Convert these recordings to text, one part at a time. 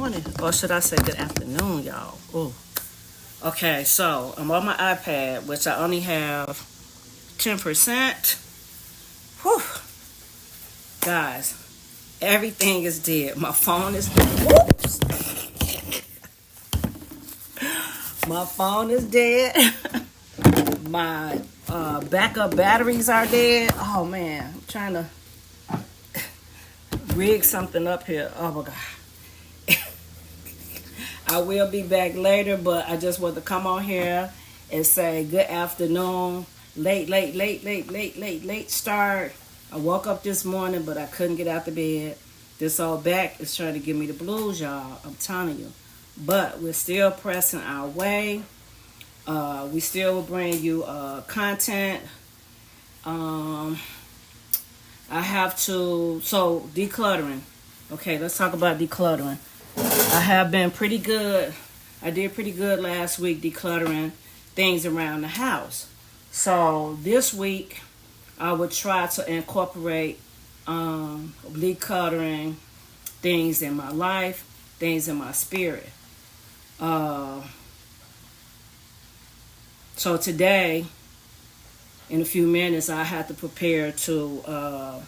morning, or should I say good afternoon, y'all? Ooh. Okay, so I'm on my iPad, which I only have 10%. Whew. Guys, everything is dead. My phone is dead. Whoops. My phone is dead. My backup batteries are dead. Oh, man. I'm trying to rig something up here. Oh, my God. I will be back later, but I just want to come on here and say good afternoon. Late start. I woke up this morning, but I couldn't get out the bed. This old back is trying to give me the blues, y'all. I'm telling you. But we're still pressing our way. We still will bring you content. I have to, so decluttering. Okay, let's talk about decluttering. I have been pretty good. I did pretty good last week decluttering things around the house. So this week, I would try to incorporate decluttering things in my life, things in my spirit. So today, in a few minutes, I have to prepare to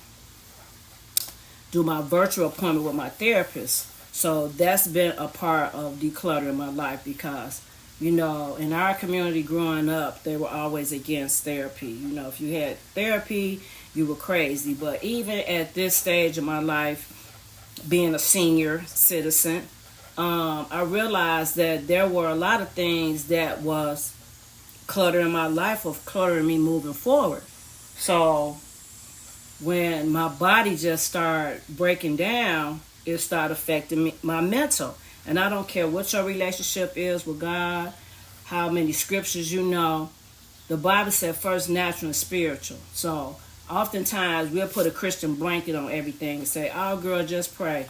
do my virtual appointment with my therapist. So that's been a part of decluttering my life because, you know, in our community growing up, they were always against therapy. You know, if you had therapy, you were crazy. But even at this stage of my life, being a senior citizen, I realized that there were a lot of things that was cluttering my life, of cluttering me moving forward. So when my body just started breaking down, it started affecting me, my mental. And I don't care what your relationship is with God, how many scriptures you know. The Bible said first natural and spiritual. So oftentimes we'll put a Christian blanket on everything and say, oh girl, just pray.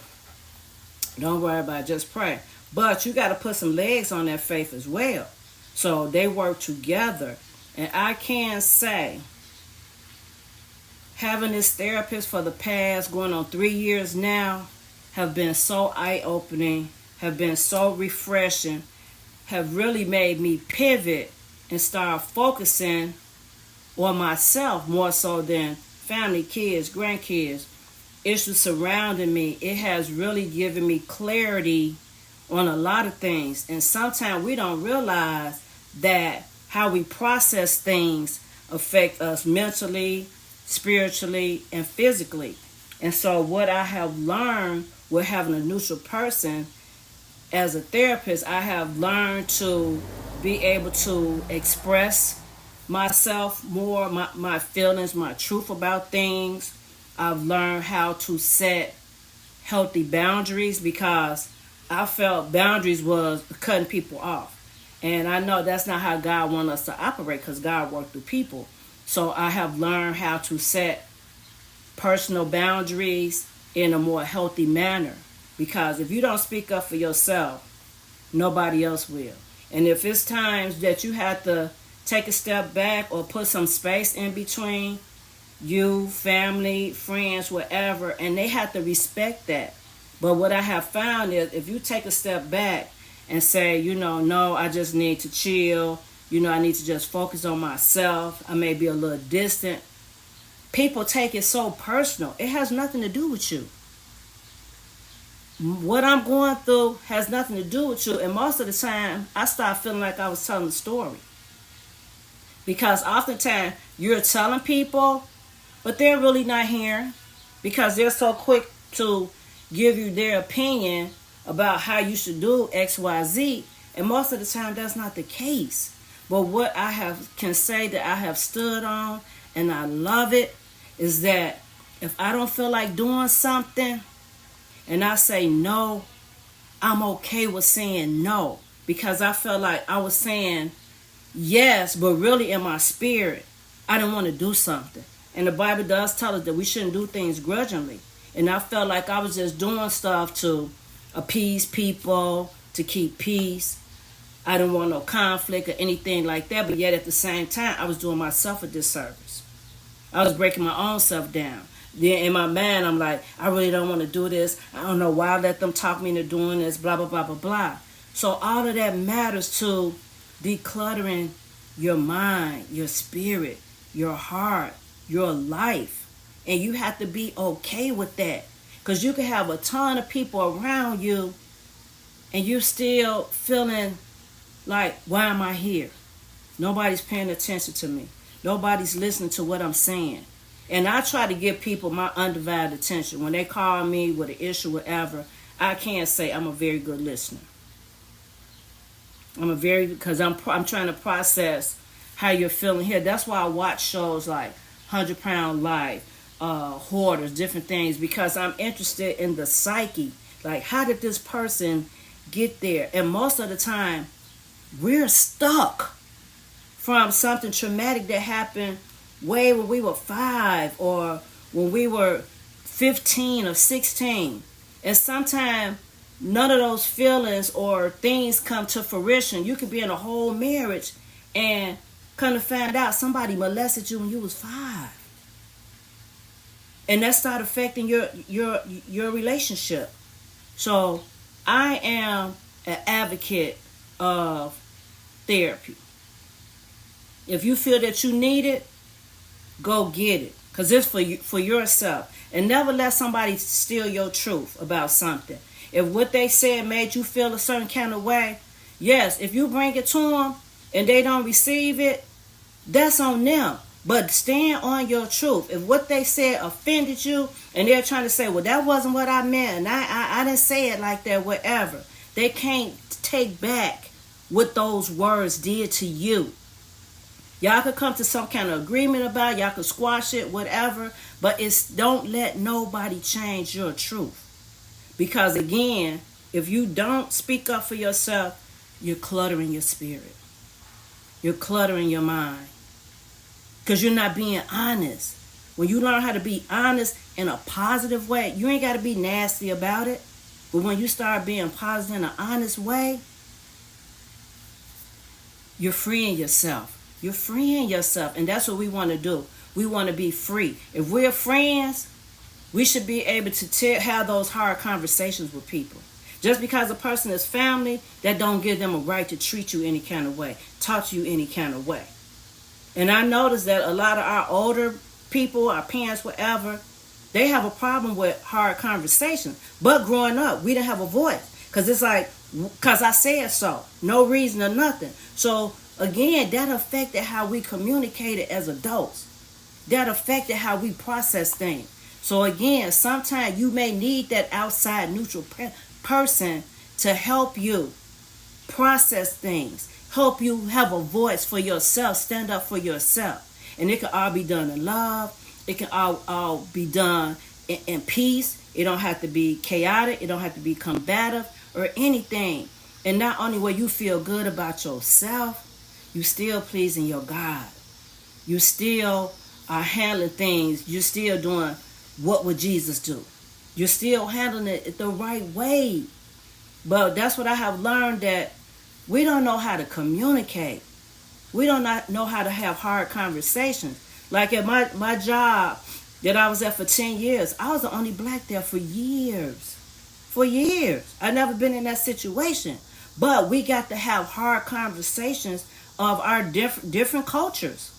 Don't worry about it, just pray. But you got to put some legs on that faith as well. So they work together. And I can say, having this therapist for the past going on 3 years now have been so eye-opening, have been so refreshing, have really made me pivot and start focusing on myself more so than family, kids, grandkids, issues surrounding me. It has really given me clarity on a lot of things. And sometimes we don't realize that how we process things affect us mentally, spiritually, and physically. And so what I have learned with having a neutral person as a therapist, I have learned to be able to express myself more, my feelings, my truth about things. I've learned how to set healthy boundaries because I felt boundaries was cutting people off. And I know that's not how God wants us to operate because God works through people. So I have learned how to set personal boundaries in a more healthy manner. Because if you don't speak up for yourself, nobody else will. And if it's times that you have to take a step back or put some space in between you, family, friends, whatever, and they have to respect that. But what I have found is if you take a step back and say, you know, no, I just need to chill, you know, I need to just focus on myself, I may be a little distant, people take it so personal. It has nothing to do with you. What I'm going through has nothing to do with you. And most of the time, I start feeling like I was telling a story. Because oftentimes, you're telling people, but they're really not hearing. Because they're so quick to give you their opinion about how you should do X, Y, Z. And most of the time, that's not the case. But what can say that I have stood on, and I love it, is that if I don't feel like doing something, and I say no, I'm okay with saying no. Because I felt like I was saying yes, but really in my spirit, I didn't want to do something. And the Bible does tell us that we shouldn't do things grudgingly. And I felt like I was just doing stuff to appease people, to keep peace. I didn't want no conflict or anything like that. But yet at the same time, I was doing myself a disservice. I was breaking my own self down. Then in my mind, I'm like, I really don't want to do this. I don't know why I let them talk me into doing this, blah, blah, blah, blah, blah. So all of that matters to decluttering your mind, your spirit, your heart, your life. And you have to be okay with that. Because you can have a ton of people around you and you're still feeling like, why am I here? Nobody's paying attention to me. Nobody's listening to what I'm saying. And I try to give people my undivided attention. When they call me with an issue, whatever, I can't say I'm a very good listener. Because I'm trying to process how you're feeling here. That's why I watch shows like 100 Pound Life, Hoarders, different things, because I'm interested in the psyche. Like, how did this person get there? And most of the time, we're stuck from something traumatic that happened way when we were 5 or when we were 15 or 16. And sometimes none of those feelings or things come to fruition. You could be in a whole marriage and come to find out somebody molested you when you was 5. And that started affecting your relationship. So I am an advocate of therapy. If you feel that you need it, go get it. Because it's for you, for yourself. And never let somebody steal your truth about something. If what they said made you feel a certain kind of way, yes, if you bring it to them and they don't receive it, that's on them. But stand on your truth. If what they said offended you and they're trying to say, well, that wasn't what I meant, and I didn't say it like that, whatever, they can't take back what those words did to you. Y'all could come to some kind of agreement about it. Y'all could squash it, whatever. But don't let nobody change your truth. Because again, if you don't speak up for yourself, you're cluttering your spirit. You're cluttering your mind. Because you're not being honest. When you learn how to be honest in a positive way, you ain't got to be nasty about it. But when you start being positive in an honest way, you're freeing yourself. You're freeing yourself. And that's what we want to do. We want to be free. If we're friends, we should be able to have those hard conversations with people. Just because a person is family, that don't give them a right to treat you any kind of way, talk to you any kind of way. And I noticed that a lot of our older people, our parents, whatever, they have a problem with hard conversations. But growing up, we didn't have a voice. Because it's like, because I said so. No reason or nothing. So, again, that affected how we communicated as adults. That affected how we process things. So, again, sometimes you may need that outside neutral person to help you process things. Help you have a voice for yourself. Stand up for yourself. And it can all be done in love. It can all be done in peace. It don't have to be chaotic. It don't have to be combative or anything. And not only will you feel good about yourself, you still pleasing your God. You still are handling things. You're still doing what would Jesus do. You're still handling it the right way. But that's what I have learned, that we don't know how to communicate. We don't know how to have hard conversations. Like at my job that I was at for 10 years, I was the only black there for years. For years. I've never been in that situation. But we got to have hard conversations of our different cultures.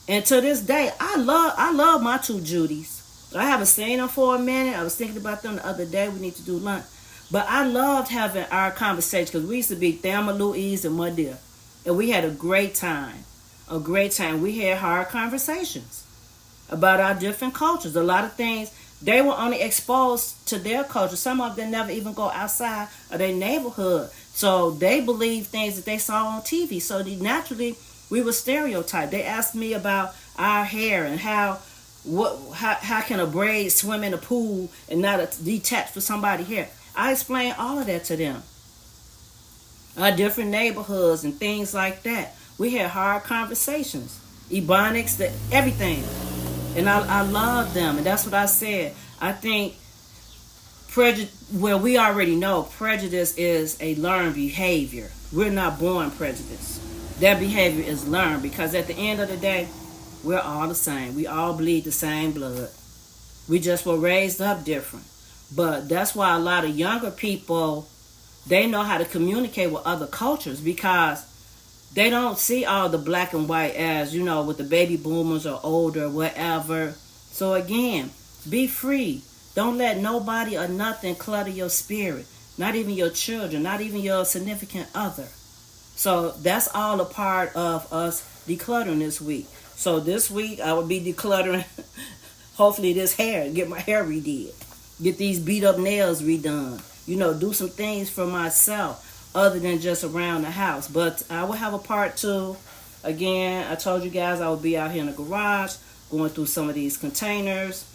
And to this day, I love my two Judys. I haven't seen them for a minute. I was thinking about them the other day. We need to do lunch. But I loved having our conversations because we used to be Thelma, Louise, and Madea. And we had a great time. A great time. We had hard conversations about our different cultures. A lot of things, they were only exposed to their culture. Some of them never even go outside of their neighborhood. So they believe things that they saw on TV. So naturally, we were stereotyped. They asked me about our hair and how can a braid swim in a pool and not detach for somebody's hair. I explained all of that to them. Our different neighborhoods and things like that. We had hard conversations. Ebonics, everything. And I love them. And that's what I said. I think we already know prejudice is a learned behavior. We're not born prejudiced. That behavior is learned, because at the end of the day, we're all the same. We all bleed the same blood. We just were raised up different. But that's why a lot of younger people, they know how to communicate with other cultures because they don't see all the black and white as, you know, with the baby boomers or older, whatever. So again, be free. Don't let nobody or nothing clutter your spirit. Not even your children, not even your significant other. So that's all a part of us decluttering this week. So this week I will be decluttering, hopefully this hair, get my hair redid. Get these beat up nails redone. You know, do some things for myself other than just around the house. But I will have a part 2. Again, I told you guys I will be out here in the garage going through some of these containers.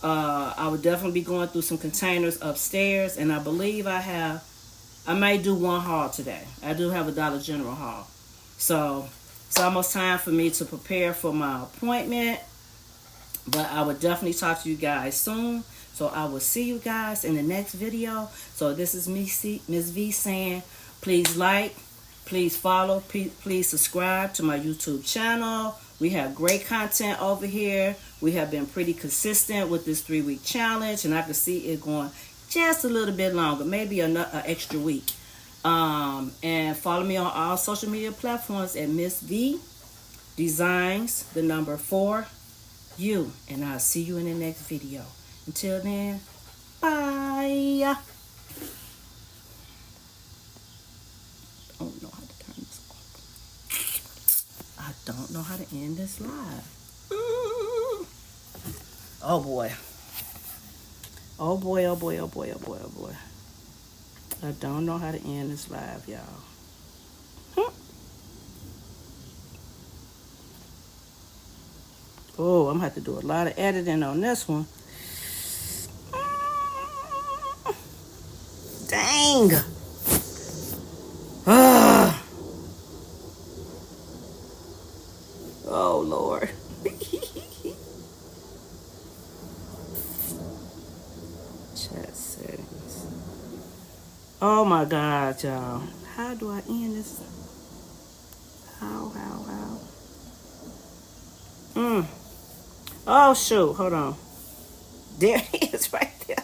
I would definitely be going through some containers upstairs. And I believe I may do one haul today. I do have a Dollar General haul. So it's almost time for me to prepare for my appointment. But I will definitely talk to you guys soon. So I will see you guys in the next video. So this is Miss V saying, please like, please follow, please subscribe to my YouTube channel. We have great content over here. We have been pretty consistent with this 3-week challenge. And I can see it going just a little bit longer, maybe an extra week. And follow me on all social media platforms at Miss V Designs, the number 4, you. And I'll see you in the next video. Until then, bye. I don't know how to turn this off. I don't know how to end this live. Oh boy. Oh boy, oh boy, oh boy, oh boy, oh boy. I don't know how to end this live, y'all. Oh, I'm going to have to do a lot of editing on this one. Dang. Oh, Lord. Chat settings. Oh, my God, y'all. How do I end this? How? Oh, shoot. Hold on. There it is right there.